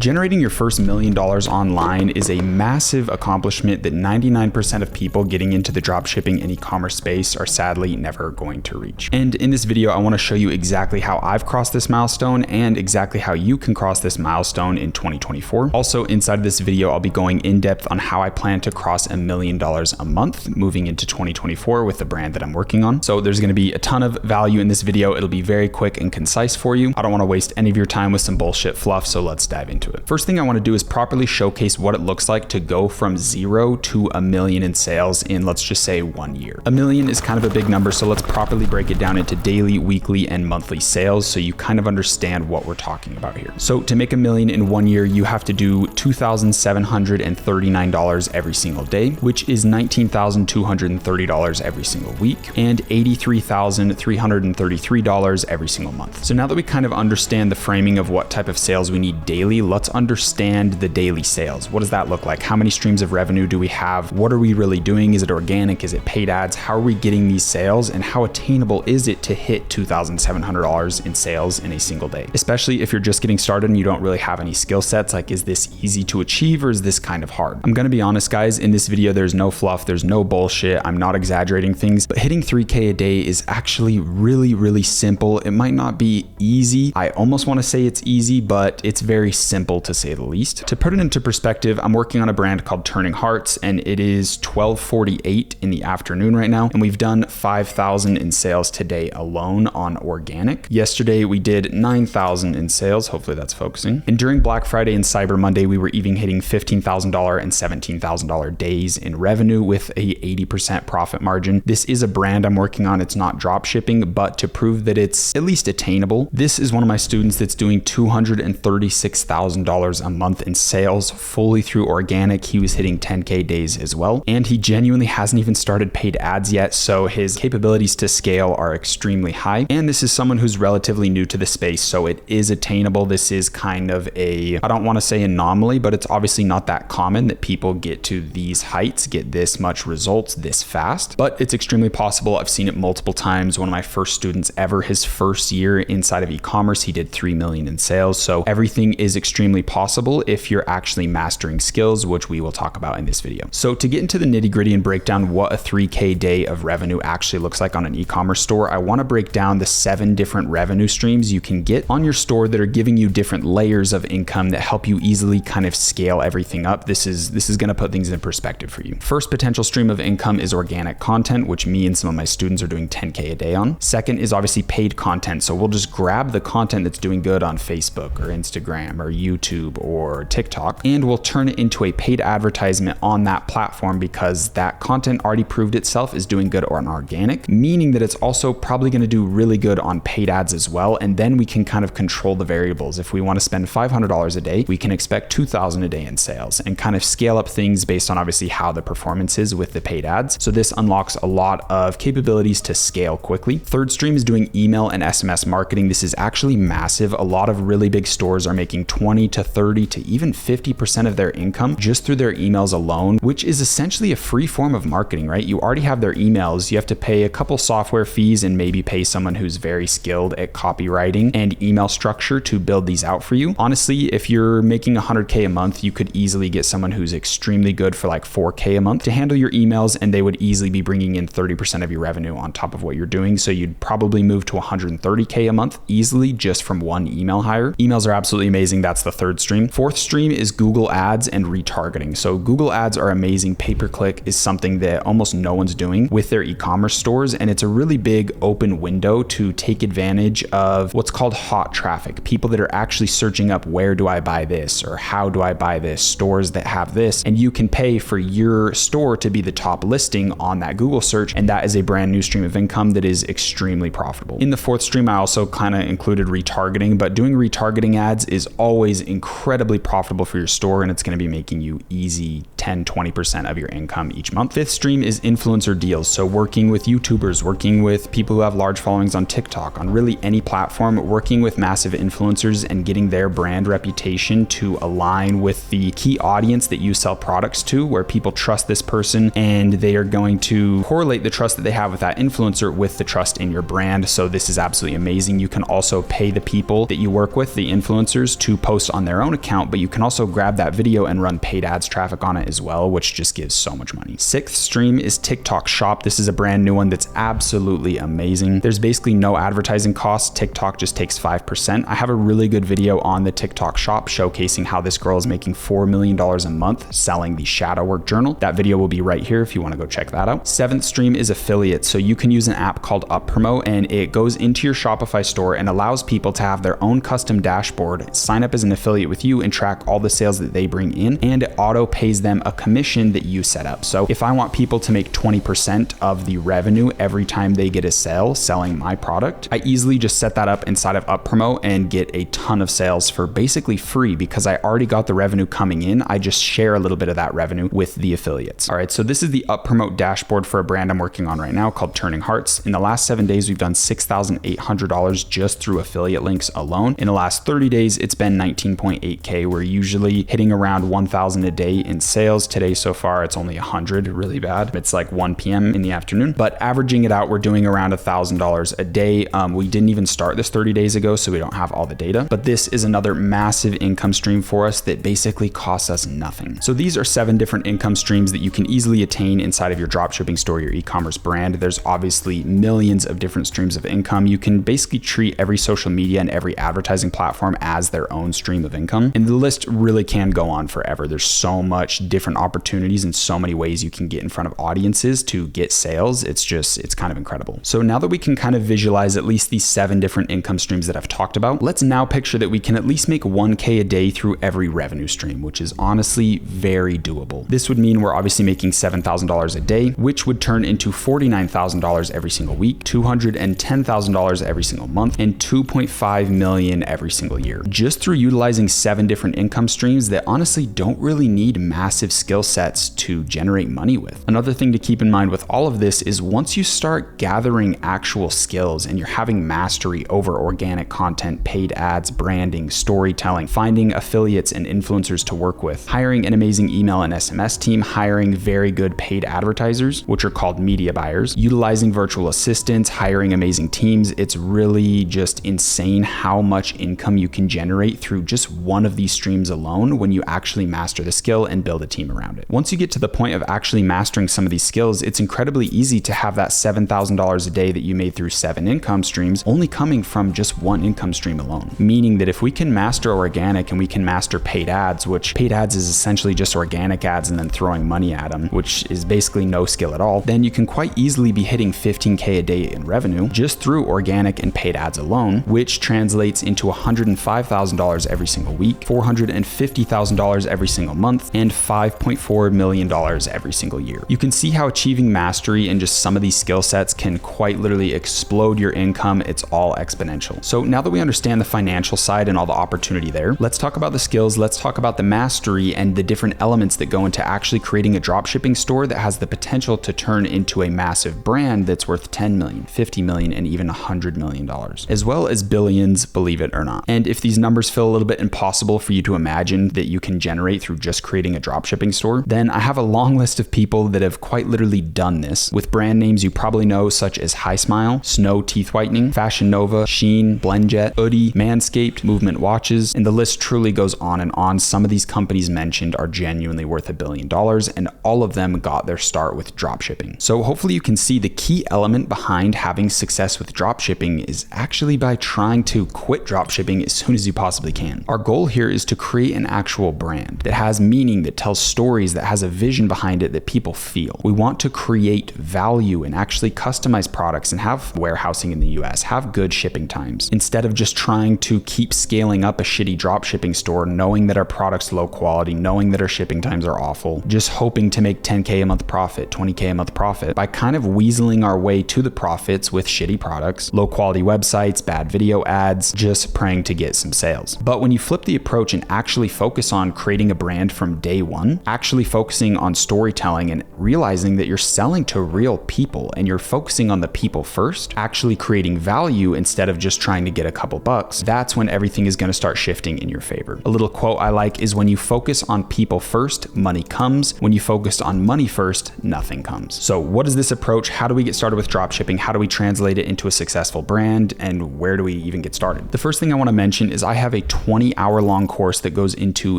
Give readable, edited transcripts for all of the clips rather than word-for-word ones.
Generating your first $1 million online is a massive accomplishment that 99% of people getting into the dropshipping and e-commerce space are sadly never going to reach. And in this video, I want to show you exactly how I've crossed this milestone and exactly how you can cross this milestone in 2024. Also, inside of this video, I'll be going in depth on how I plan to cross $1 million a month moving into 2024 with the brand that I'm working on. So there's going to be a ton of value in this video. It'll be very quick and concise for you. I don't want to waste any of your time with some bullshit fluff, so let's dive into it. First thing I want to do is properly showcase what it looks like to go from 0 to $1 million in sales in, let's just say, 1 year. $1 million is kind of a big number, so let's properly break it down into daily, weekly, and monthly sales so you kind of understand what we're talking about here. So to make $1 million in 1 year, you have to do $2,739 every single day, which is $19,230 every single week, and $83,333 every single month. So now that we kind of understand the framing of what type of sales we need daily, let's understand the daily sales. What does that look like? How many streams of revenue do we have? What are we really doing? Is it organic? Is it paid ads? How are we getting these sales? And how attainable is it to hit $2,700 in sales in a single day? Especially if you're just getting started and you don't really have any skill sets, like, is this easy to achieve or is this kind of hard? I'm gonna be honest, guys, in this video, there's no fluff, there's no bullshit. I'm not exaggerating things, but hitting 3K a day is actually really, really simple. It might not be easy. I almost want to say it's easy, but it's very simple to say the least. To put it into perspective, I'm working on a brand called Turning Hearts, and it is 12:48 in the afternoon right now, and we've done 5,000 in sales today alone on organic. Yesterday, we did 9,000 in sales. Hopefully that's focusing. And during Black Friday and Cyber Monday, we were even hitting $15,000 and $17,000 days in revenue with a 80% profit margin. This is a brand I'm working on. It's not drop shipping, but to prove that it's at least attainable, this is one of my students that's doing $236,000 a month in sales fully through organic. He was hitting 10K days as well, and he genuinely hasn't even started paid ads yet, so his capabilities to scale are extremely high. And this is someone who's relatively new to the space, so it is attainable. This is kind of a, I don't want to say anomaly, but it's obviously not that common that people get to these heights, get this much results this fast, but it's extremely possible. I've seen it multiple times. One of my first students ever, his first year inside of e-commerce, he did 3 million in sales. So everything is extremely possible if you're actually mastering skills, which we will talk about in this video. So to get into the nitty gritty and break down what a 3K day of revenue actually looks like on an e-commerce store, I want to break down the 7 different revenue streams you can get on your store that are giving you different layers of income that help you easily kind of scale everything up. This is going to put things in perspective for you. First potential stream of income is organic content, which me and some of my students are doing 10K a day on. Second is obviously paid content. So we'll just grab the content that's doing good on Facebook or Instagram or YouTube or TikTok, and we'll turn it into a paid advertisement on that platform because that content already proved itself is doing good on organic, meaning that it's also probably going to do really good on paid ads as well. And then we can kind of control the variables. If we want to spend $500 a day, we can expect $2,000 a day in sales and kind of scale up things based on obviously how the performance is with the paid ads. So this unlocks a lot of capabilities to scale quickly. Third stream is doing email and SMS marketing. This is actually massive. A lot of really big stores are making 20 to 30 to even 50% of their income just through their emails alone, which is essentially a free form of marketing, right? You already have their emails. You have to pay a couple software fees and maybe pay someone who's very skilled at copywriting and email structure to build these out for you. Honestly, if you're making 100K a month, you could easily get someone who's extremely good for like 4K a month to handle your emails, and they would easily be bringing in 30% of your revenue on top of what you're doing. So you'd probably move to 130K a month easily just from one email hire. Emails are absolutely amazing. That's the third stream. Fourth stream is Google ads and retargeting. So Google ads are amazing. Pay-per-click is something that almost no one's doing with their e-commerce stores, and it's a really big open window to take advantage of what's called hot traffic. People that are actually searching up, where do I buy this, or how do I buy this, stores that have this, and you can pay for your store to be the top listing on that Google search, and that is a brand new stream of income that is extremely profitable. In the fourth stream, I also kind of included retargeting, but doing retargeting ads is always incredibly profitable for your store, and it's going to be making you easy 10-20% of your income each month. Fifth stream is influencer deals. So working with YouTubers, working with people who have large followings on TikTok, on really any platform, working with massive influencers and getting their brand reputation to align with the key audience that you sell products to, where people trust this person and they are going to correlate the trust that they have with that influencer with the trust in your brand. So this is absolutely amazing. You can also pay the people that you work with, the influencers, to post on their own account, but you can also grab that video and run paid ads traffic on it as well, which just gives so much money. Sixth stream is TikTok Shop. This is a brand new one that's absolutely amazing. There's basically no advertising costs. TikTok just takes 5%. I have a really good video on the TikTok Shop showcasing how this girl is making $4 million a month selling the shadow work journal. That video will be right here if you want to go check that out. Seventh stream is affiliate. So you can use an app called Promote, and it goes into your Shopify store and allows people to have their own custom dashboard, sign up as an affiliate with you, and track all the sales that they bring in, and it auto pays them a commission that you set up. So if I want people to make 20% of the revenue every time they get a sale selling my product, I easily just set that up inside of Promote and get a ton of sales for basically free because I already got the revenue coming in. I just share a little bit of that revenue with the affiliates. All right, so this is the Promote dashboard for a brand I'm working on right now called Turning Hearts. In the last 7 days, we've done $6,800 just through affiliate links alone. In the last 30 days, it's been 19.8K. We're usually hitting around 1,000 a day in sales. Today so far, it's only 100, really bad. It's like 1 p.m. in the afternoon, but averaging it out, we're doing around $1,000 a day. We didn't even start this 30 days ago, so we don't have all the data, but this is another massive income stream for us that basically costs us nothing. So these are 7 different income streams that you can easily attain inside of your dropshipping store, your e-commerce brand. There's obviously millions of different streams of income. You can basically treat every social media and every advertising platform as their own stream of income. And the list really can go on forever. There's so much different opportunities and so many ways you can get in front of audiences to get sales. It's kind of incredible. So now that we can kind of visualize at least these 7 different income streams that I've talked about, let's now picture that we can at least make 1K a day through every revenue stream, which is honestly very doable. This would mean we're obviously making $7,000 a day, which would turn into $49,000 every single week, $210,000 every single month, and $2.5 million every single year, just through utilizing 7 different income streams that honestly don't really need massive skill sets to generate money with. Another thing to keep in mind with all of this is once you start gathering actual skills and you're having mastery over organic content, paid ads, branding, storytelling, finding affiliates and influencers to work with, hiring an amazing email and SMS team, hiring very good paid advertisers, which are called media buyers, utilizing virtual assistants, hiring amazing teams, it's really just insane how much income you can generate through just one of these streams alone when you actually master the skill and build a team around it. Once you get to the point of actually mastering some of these skills, it's incredibly easy to have that $7,000 a day that you made through 7 income streams only coming from just one income stream alone. Meaning that if we can master organic and we can master paid ads, which paid ads is essentially just organic ads and then throwing money at them, which is basically no skill at all, then you can quite easily be hitting 15K a day in revenue just through organic and paid ads alone, which translates into $105,000 every single week, $450,000 every single month, and $5.4 million every single year. You can see how achieving mastery in just some of these skill sets can quite literally explode your income. It's all exponential. So now that we understand the financial side and all the opportunity there, let's talk about the skills, let's talk about the mastery and the different elements that go into actually creating a dropshipping store that has the potential to turn into a massive brand that's worth 10 million, 50 million, and even $100 million, as well as billions, believe it or not. And if these numbers feel a little bit impossible for you to imagine that you can generate through just creating a dropshipping store, then I have a long list of people that have quite literally done this with brand names you probably know, such as High Smile, Snow Teeth Whitening, Fashion Nova, Shein, BlendJet, Oodie, Manscaped, Movement Watches, and the list truly goes on and on. Some of these companies mentioned are genuinely worth $1 billion, and all of them got their start with dropshipping. So hopefully you can see the key element behind having success with dropshipping is actually by trying to quit dropshipping as soon as you possibly can. Our goal here is to create an actual brand that has meaning, that tells stories, that has a vision behind it that people feel. We want to create value and actually customize products and have warehousing in the US, have good shipping times, instead of just trying to keep scaling up a shitty dropshipping store, knowing that our product's low quality, knowing that our shipping times are awful, just hoping to make 10K a month profit, 20K a month profit by kind of weaseling our way to the profits with shitty products, low quality websites, bad video ads, just praying to get some sales. But when you flip the approach and actually focus on creating a brand from day one, actually focusing on storytelling and realizing that you're selling to real people and you're focusing on the people first, actually creating value instead of just trying to get a couple bucks, that's when everything is going to start shifting in your favor. A little quote I like is, when you focus on people first, money comes. When you focus on money first, nothing comes. So what is this approach? How do we get started with dropshipping? How do we translate it into a successful brand? And where do we even get started? The first thing I want to mention is I have a 20-hour-long course that goes into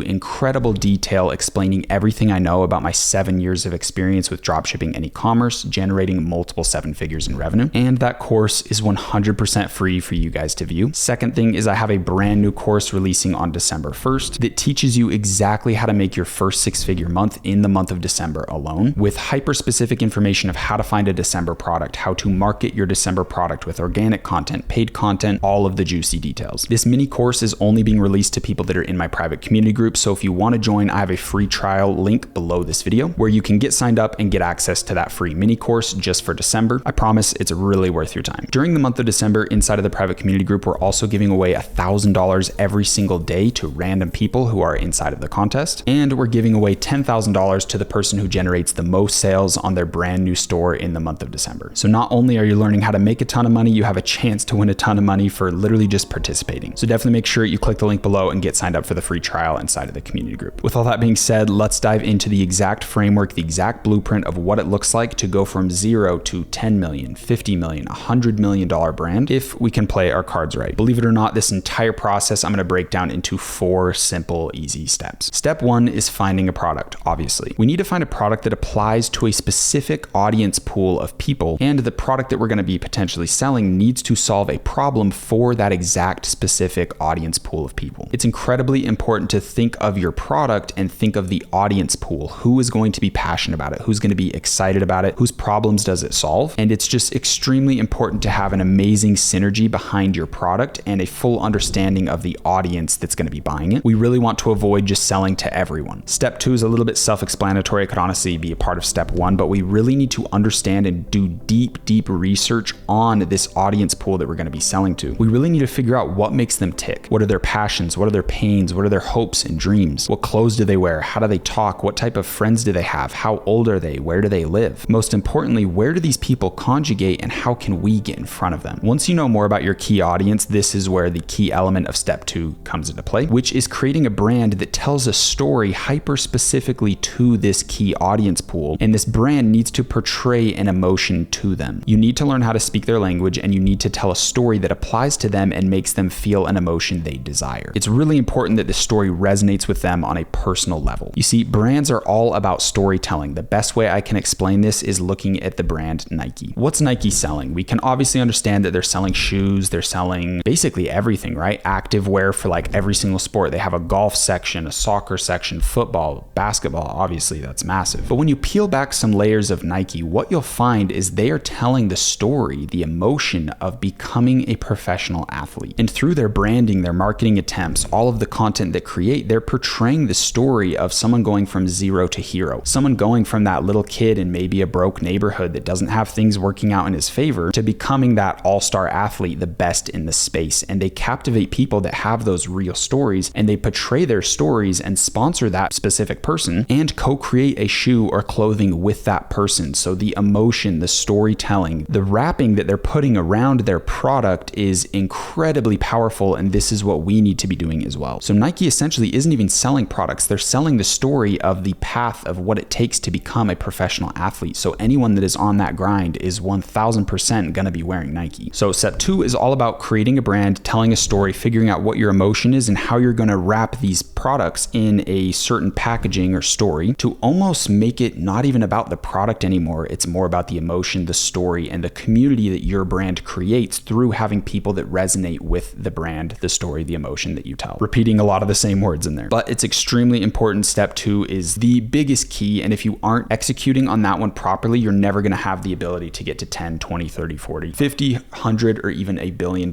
incredible detail explaining everything I know about my 7 years of experience with dropshipping and e-commerce, generating multiple 7 figures in revenue. And that course is 100% free for you guys to view. Second thing is I have a brand new course releasing on December 1st that teaches you exactly how to make your first 6-figure month in the month of December alone, with hyper-specific information of how to find a December product, how to market your December product with organic content, paid content, all of the juicy details. This mini course is only being released to people that are in my private community group, so if you want to join, I have a free trial link below this video where you can get signed up and get access to that free mini course just for December. I promise it's really worth your time. During the month of December, inside of the private community group, we're also giving away $1,000 every single day to random people who are inside of the contest, and we're giving away $10,000 to the person who generates the most sales on their brand new store in the month of December. So not only are you learning how to make a ton of money, you have a chance to win a ton of money for literally just participating. So definitely make sure you click the link below and get signed up for the free trial inside of the community group. With all that being said, let's dive into the exact framework, the exact blueprint of what it looks like to go from 0 to 10 million, 50 million, $100 million brand if we can play our cards right. Believe it or not, this entire process I'm going to break down into 4 simple, easy steps. Step 1 is finding a product, obviously. We need to find a product that applies to a specific audience pool of people, and the product that we're going to be potentially selling needs to solve a problem for that exact specific audience pool of people. It's incredibly important to think of your product and think of the audience pool. Who is going to be passionate about it? Who's going to be excited about it? Whose problems does it solve? And it's just extremely important to have an amazing synergy behind your product and a full understanding of the audience that's going to be buying it. We really want to avoid just selling to everyone. Step 2 is a little bit self-explanatory. It could honestly be a part of step 1, but we really need to understand and do deep research on this audience pool that we're going to be selling to. We really need to figure out what makes them tick. What are their passions? What are their pains? What are their hopes and dreams? What clothes do they wear? How do they talk? What type of friends do they have? How old are they? Where do they live? Most importantly, where do these people conjugate and how can we get in front of them? Once you know more about your key audience, this is where the key element of step 2 comes into play, which is creating a brand that tells a story hyper specifically to this key audience pool. And this brand needs to portray an emotion to them. You need to learn how to speak their language and you need to tell a story that applies to them and makes them feel an emotion they desire. It's really important that the story resonates with them on a personal level. You see, brands are all about storytelling. The best way I can explain this is looking at the brand Nike. What's Nike selling? We can obviously understand that they're selling shoes, they're selling basically everything, right? Active wear for like every single sport. They have a golf section, a soccer section, football, basketball, obviously that's massive. But when you peel back some layers of Nike, what you'll find is they are telling the story, the emotion of becoming a professional athlete. And through their branding, their marketing attempts, all of the content that create, they're portraying the story of someone going from 0 to hero, someone going from that little kid in maybe a broke neighborhood that doesn't have things working out in his favor to becoming that all-star athlete, the best in the space. And they captivate people that have those real stories and they portray their stories and sponsor that specific person and co-create a shoe or clothing with that person. So the emotion, the storytelling, the wrapping that they're putting around their product is incredibly powerful, and this is what we need to be doing as well. So Nike essentially isn't even selling products, they're selling the story of the path of what it takes to become a professional athlete. So anyone that is on that grind is 1000% gonna be wearing Nike. So step 2 is all about creating a brand, telling a story, figuring out what your emotion is and how you're gonna wrap these products in a certain packaging or story to almost make it not even about the product anymore. It's more about the emotion, the story, and the community that your brand creates through having people that resonate with the brand, the story, the emotion that you tell. Repeating a lot of the same words in there, but it's extremely important. Step 2 is the biggest key, and if you aren't executing on that one properly, you're never going to have the ability to get to 10, 20, 30, 40, 50, 100, or even $1 billion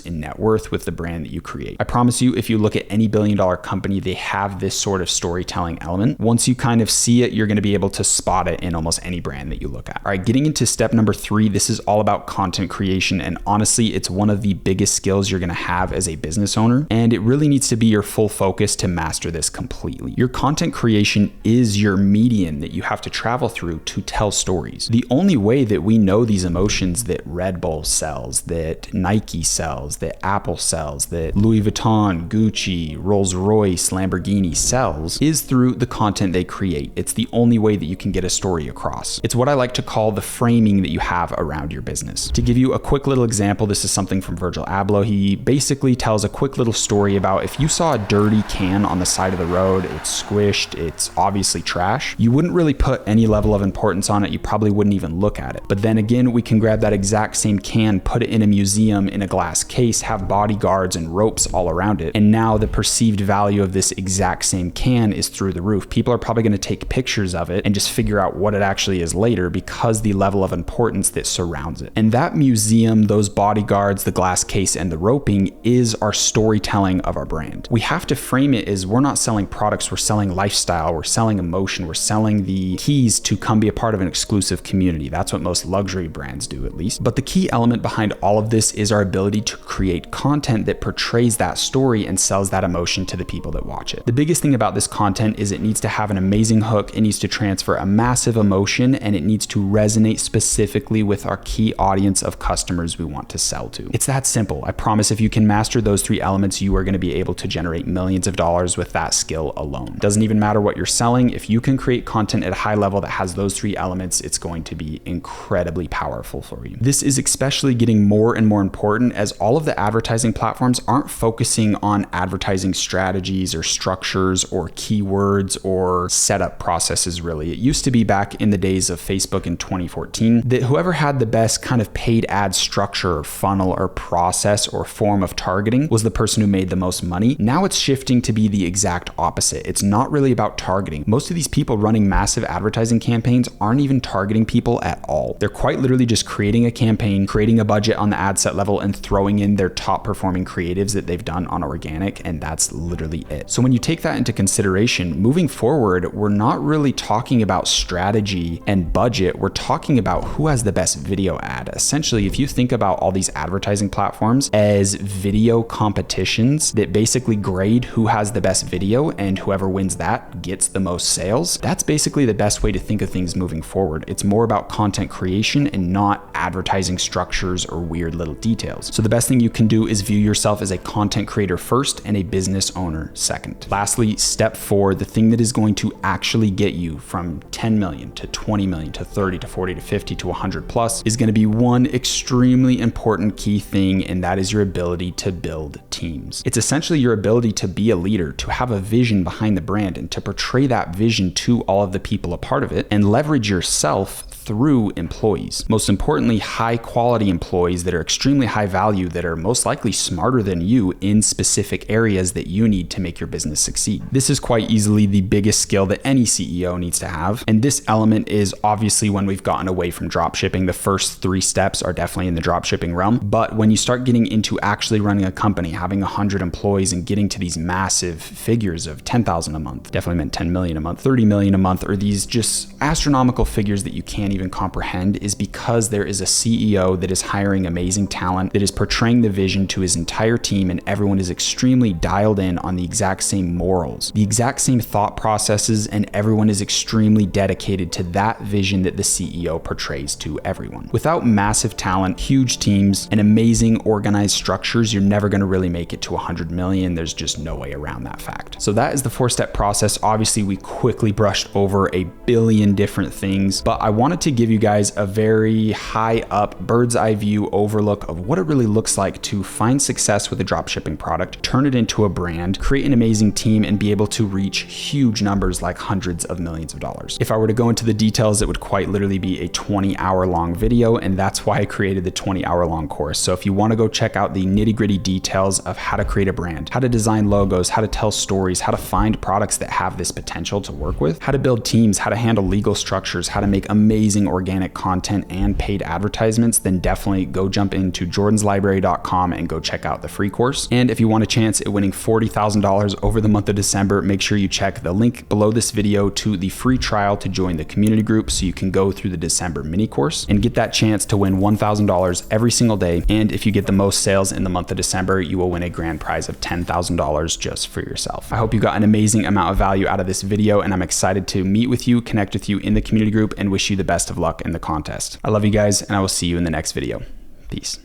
in net worth with the brand that you create. I promise you, if you look at any billion-dollar company, they have this sort of storytelling element. Once you kind of see it, you're going to be able to spot it in almost any brand that you look at. All right, getting into step number 3, this is all about content creation, and honestly, it's one of the biggest skills you're going to have as a business owner, and it really needs to be your full focus to master this completely. Your content creation is your medium that you have to travel through to tell stories. The only way that we know these emotions that Red Bull sells, that Nike sells, that Apple sells, that Louis Vuitton, Gucci, Rolls-Royce, Lamborghini sells is through the content they create. It's the only way that you can get a story across. It's what I like to call the framing that you have around your business. To give you a quick little example, this is something from Virgil Abloh. He basically tells a quick little story story about if you saw a dirty can on the side of the road, it's squished, it's obviously trash, you wouldn't really put any level of importance on it. You probably wouldn't even look at it. But then again, we can grab that exact same can, put it in a museum in a glass case, have bodyguards and ropes all around it, and now the perceived value of this exact same can is through the roof. People are probably going to take pictures of it and just figure out what it actually is later because the level of importance that surrounds it. And that museum, those bodyguards, the glass case, and the roping is our storytelling of our brand. We have to frame it as we're not selling products, we're selling lifestyle, we're selling emotion, we're selling the keys to come be a part of an exclusive community. That's what most luxury brands do, at least. But the key element behind all of this is our ability to create content that portrays that story and sells that emotion to the people that watch it. The biggest thing about this content is it needs to have an amazing hook, it needs to transfer a massive emotion, and it needs to resonate specifically with our key audience of customers we want to sell to. It's that simple. I promise if you can master those three elements, you are going to be able to generate millions of dollars with that skill alone. Doesn't even matter what you're selling. If you can create content at a high level that has those three elements, it's going to be incredibly powerful for you. This is especially getting more and more important as all of the advertising platforms aren't focusing on advertising strategies or structures or keywords or setup processes really. It used to be back in the days of Facebook in 2014 that whoever had the best kind of paid ad structure or funnel or process or form of targeting was the person who made the most money. Now it's shifting to be the exact opposite. It's not really about targeting. Most of these people running massive advertising campaigns aren't even targeting people at all. They're quite literally just creating a campaign, creating a budget on the ad set level, and throwing in their top performing creatives that they've done on organic, and that's literally it. So when you take that into consideration, moving forward, we're not really talking about strategy and budget. We're talking about who has the best video ad. Essentially, if you think about all these advertising platforms as video competitions that basically grade who has the best video, and whoever wins that gets the most sales, that's basically the best way to think of things moving forward. It's more about content creation and not advertising structures or weird little details. So the best thing you can do is view yourself as a content creator first and a business owner second. Lastly, step 4, the thing that is going to actually get you from 10 million to 20 million to 30 to 40 to 50 to 100 plus is going to be one extremely important key thing, and that is your ability to build teams. It's essentially your ability to be a leader, to have a vision behind the brand, and to portray that vision to all of the people a part of it, and leverage yourself through employees. Most importantly, high quality employees that are extremely high value, that are most likely smarter than you in specific areas that you need to make your business succeed. This is quite easily the biggest skill that any CEO needs to have. And this element is obviously when we've gotten away from dropshipping. The first 3 steps are definitely in the dropshipping realm. But when you start getting into actually running a company, having 100 employees and getting to these massive figures of 10,000 a month, definitely meant 10 million a month, 30 million a month, or these just astronomical figures that you can't even comprehend, is because there is a CEO that is hiring amazing talent, that is portraying the vision to his entire team, and everyone is extremely dialed in on the exact same morals, the exact same thought processes, and everyone is extremely dedicated to that vision that the CEO portrays to everyone. Without massive talent, huge teams, and amazing organized structures, you're never going to really make it to 100 million. There's just no way around that fact. So that is the 4-step process. Obviously, we quickly brushed over a billion different things, but I wanted to give you guys a very high up bird's eye view overlook of what it really looks like to find success with a dropshipping product, turn it into a brand, create an amazing team, and be able to reach huge numbers like hundreds of millions of dollars. If I were to go into the details, it would quite literally be a 20-hour long video, and that's why I created the 20-hour long course. So if you want to go check out the nitty-gritty details of how to create a brand, how to design logos, how to tell stories, how to find products that have this potential to work with, how to build teams, how to handle legal structures, how to make amazing organic content and paid advertisements, then definitely go jump into jordanslibrary.com and go check out the free course. And if you want a chance at winning $40,000 over the month of December, make sure you check the link below this video to the free trial to join the community group so you can go through the December mini course and get that chance to win $1,000 every single day. And if you get the most sales in the month of December, you will win a grand prize of $10,000 just for yourself. I hope you got an amazing amount of value out of this video, and I'm excited to meet with you, connect with you in the community group, and wish you the best of luck in the contest. I love you guys, and I will see you in the next video. Peace.